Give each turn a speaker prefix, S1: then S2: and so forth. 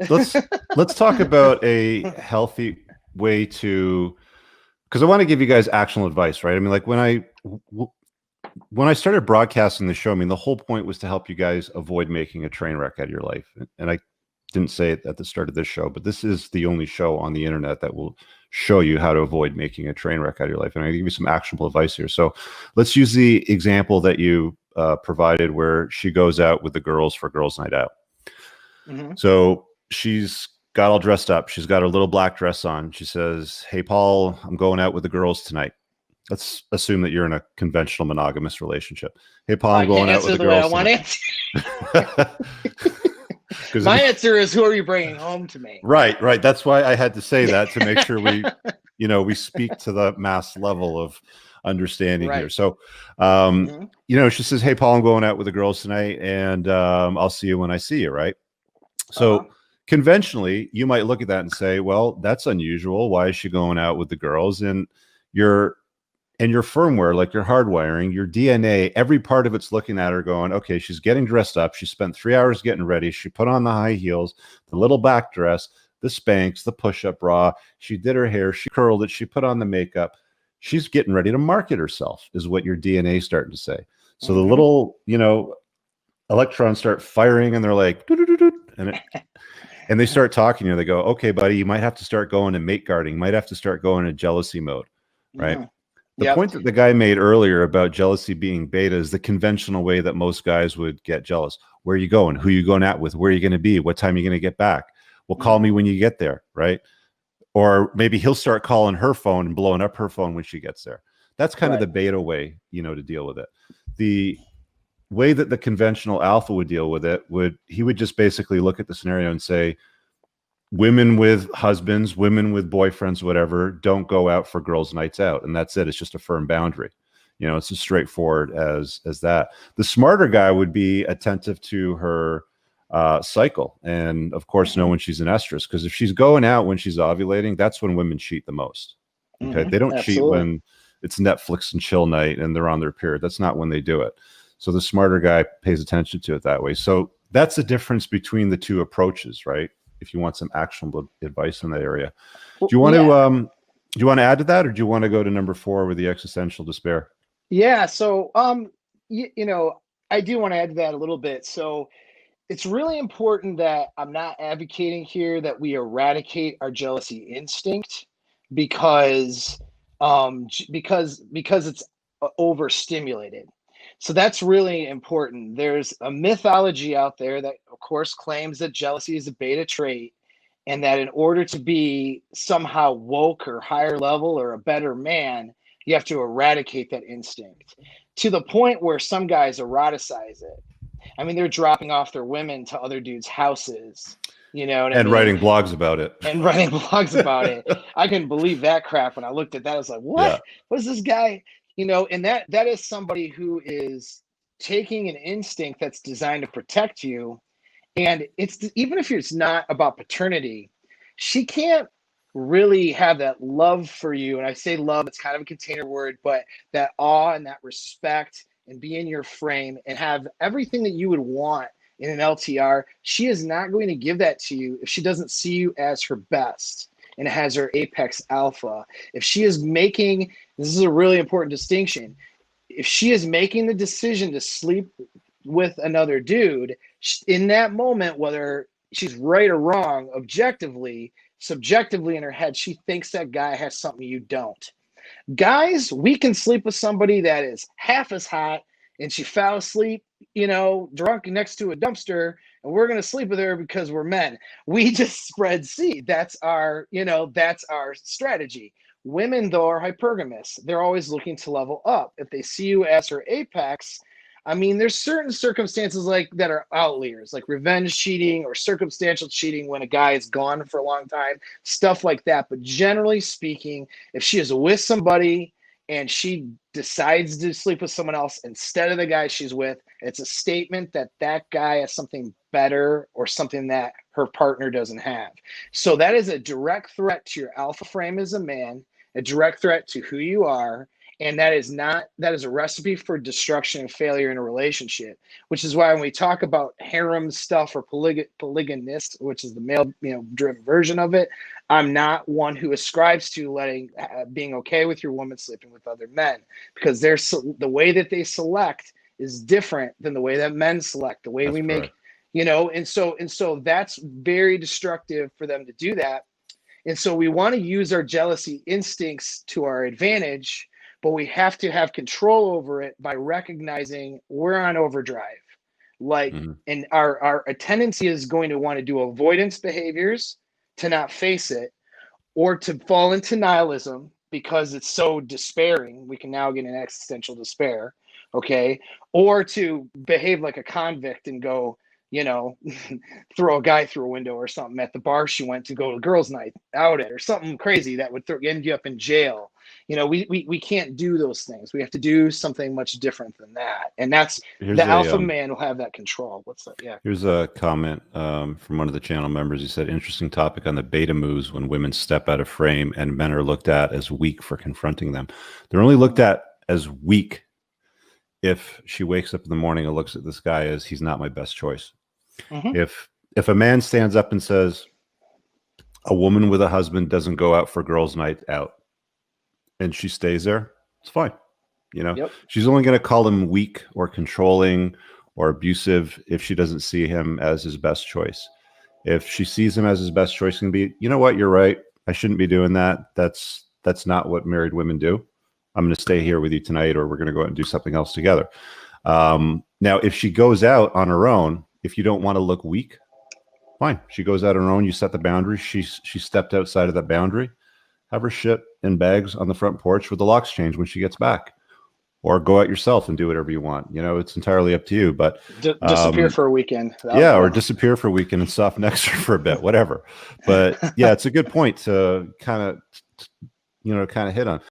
S1: let's let's talk about a healthy way to, because I want to give you guys actionable advice, right? I mean, like when I started broadcasting the show, I mean, the whole point was to help you guys avoid making a train wreck out of your life. And I didn't say it at the start of this show, but this is the only show on the internet that will show you how to avoid making a train wreck out of your life. And I give you some actionable advice here. So let's use the example that you provided where she goes out with the girls for girls' night out.
S2: Mm-hmm.
S1: So she's got all dressed up. She's got her little black dress on. She says, "Hey, Paul, I'm going out with the girls tonight." Let's assume that you're in a conventional monogamous relationship. "Hey, Paul,
S2: I
S1: I'm going
S2: can't
S1: out with
S2: answer
S1: the
S2: the way I
S1: girls
S2: want to
S1: tonight."
S2: answer. My answer is, who are you bringing home to me?
S1: Right, right. That's why I had to say that, to make sure we speak to the mass level of understanding here.
S2: Right.
S1: So,
S2: Mm-hmm.
S1: she says, "Hey, Paul, I'm going out with the girls tonight, and I'll see you when I see you." Right.
S2: Uh-huh.
S1: So conventionally, you might look at that and say, "Well, that's unusual. Why is she going out with the girls?" And your firmware, like your hardwiring, your DNA, every part of it's looking at her going, "Okay, she's getting dressed up. She spent 3 hours getting ready. She put on the high heels, the little back dress, the Spanx, the push-up bra. She did her hair. She curled it. She put on the makeup. She's getting ready to market herself," is what your DNA is starting to say. So the
S2: Mm-hmm.
S1: little, electrons start firing, and they're like, "Doo-doo-doo-doo," and they start talking to you. They go, "Okay, buddy, you might have to start going to mate guarding. You might have to start going to jealousy mode," right?
S2: Mm-hmm.
S1: The
S2: Yep.
S1: point that the guy made earlier about jealousy being beta is the conventional way that most guys would get jealous. Where are you going? Who are you going out with? Where are you going to be? What time are you going to get back? Well, call me
S2: Mm-hmm.
S1: when you get there, right? Or maybe he'll start calling her phone and blowing up her phone when she gets there. That's kind of
S2: Right.
S1: the beta way, to deal with it. The way that the conventional alpha would deal with it would just basically look at the scenario and say, women with husbands, women with boyfriends, whatever, don't go out for girls' nights out, and that's it. It's just a firm boundary. It's as straightforward as that. The smarter guy would be attentive to her cycle, and of course, know
S2: Mm-hmm.
S1: when she's in estrus. Because if she's going out when she's ovulating, that's when women cheat the most. Okay,
S2: Mm-hmm.
S1: they don't cheat
S2: Absolutely.
S1: when it's Netflix and chill night and they're on their period. That's not when they do it. So the smarter guy pays attention to it that way. So that's the difference between the two approaches, right? If you want some actionable advice in that area.
S2: Well,
S1: Do you want to
S2: yeah.
S1: add to that, or do you want to go to number 4 with the existential despair?
S2: Yeah. So, I do want to add to that a little bit. So, it's really important that I'm not advocating here that we eradicate our jealousy instinct because because it's overstimulated. So that's really important. There's a mythology out there that of course claims that jealousy is a beta trait and that in order to be somehow woke or higher level or a better man, you have to eradicate that instinct to the point where some guys eroticize it. I mean, they're dropping off their women to other dudes' houses. You know what I
S1: And
S2: mean?
S1: writing blogs about it.
S2: And writing blogs about it. I couldn't believe that crap when I looked at that. I was like, what?
S1: Yeah.
S2: What is this guy? And that is somebody who is taking an instinct that's designed to protect you. And it's even if it's not about paternity, she can't really have that love for you. And I say love, it's kind of a container word, but that awe and that respect and be in your frame and have everything that you would want in an LTR. She is not going to give that to you if she doesn't see you as her best and has her apex alpha. If she is making, this is a really important distinction, if she is making the decision to sleep with another dude, in that moment, whether she's right or wrong, objectively, subjectively in her head, she thinks that guy has something you don't. Guys, we can sleep with somebody that is half as hot and she fell asleep, drunk next to a dumpster, and we're going to sleep with her because we're men. We just spread seed. That's our strategy. Women, though, are hypergamous. They're always looking to level up. If they see you as her apex, I mean, there's certain circumstances like that are outliers, like revenge cheating or circumstantial cheating when a guy is gone for a long time, stuff like that. But generally speaking, if she is with somebody and she decides to sleep with someone else instead of the guy she's with, it's a statement that that guy has something better or something that her partner doesn't have. So that is a direct threat to your alpha frame as a man, a direct threat to who you are, And that is a recipe for destruction and failure in a relationship, which is why when we talk about harem stuff or polygamist, which is the male, driven version of it, I'm not one who ascribes to being okay with your woman sleeping with other men, because the way that they select is different than the way that men select, the way
S1: That's
S2: we
S1: correct.
S2: make, and so that's very destructive for them to do that. And so we want to use our jealousy instincts to our advantage, but we have to have control over it by recognizing we're on overdrive. And our tendency is going to want to do avoidance behaviors to not face it, or to fall into nihilism because it's so despairing. We can now get an existential despair, okay? Or to behave like a convict and go, throw a guy through a window or something at the bar she went to go to girls' night out at, or something crazy that would end you up in jail. We can't do those things. We have to do something much different than that. And that's
S1: Here's
S2: the
S1: a,
S2: alpha man will have that control. What's that? Yeah.
S1: Here's a comment from one of the channel members. He said, interesting topic on the beta moves when women step out of frame and men are looked at as weak for confronting them. They're only looked at as weak if she wakes up in the morning and looks at this guy as he's not my best choice. If a man stands up and says a woman with a husband doesn't go out for girls' night out and she stays there, it's fine. She's only going to call him weak or controlling or abusive if she doesn't see him as his best choice. If she sees him as his best choice, can be, you know what, you're right, I shouldn't be doing that. That's not what married women do. I'm going to stay here with you tonight, or we're going to go out and do something else together. Now, if she goes out on her own, if you don't want to look weak, fine. She goes out on her own. You set the boundary. She stepped outside of that boundary. Have her shit in bags on the front porch with the locks changed when she gets back. Or go out yourself and do whatever you want. It's entirely up to you. But
S2: disappear for a weekend.
S1: Or disappear for a weekend and soft next her for a bit, whatever. But yeah, it's a good point to kind of hit on.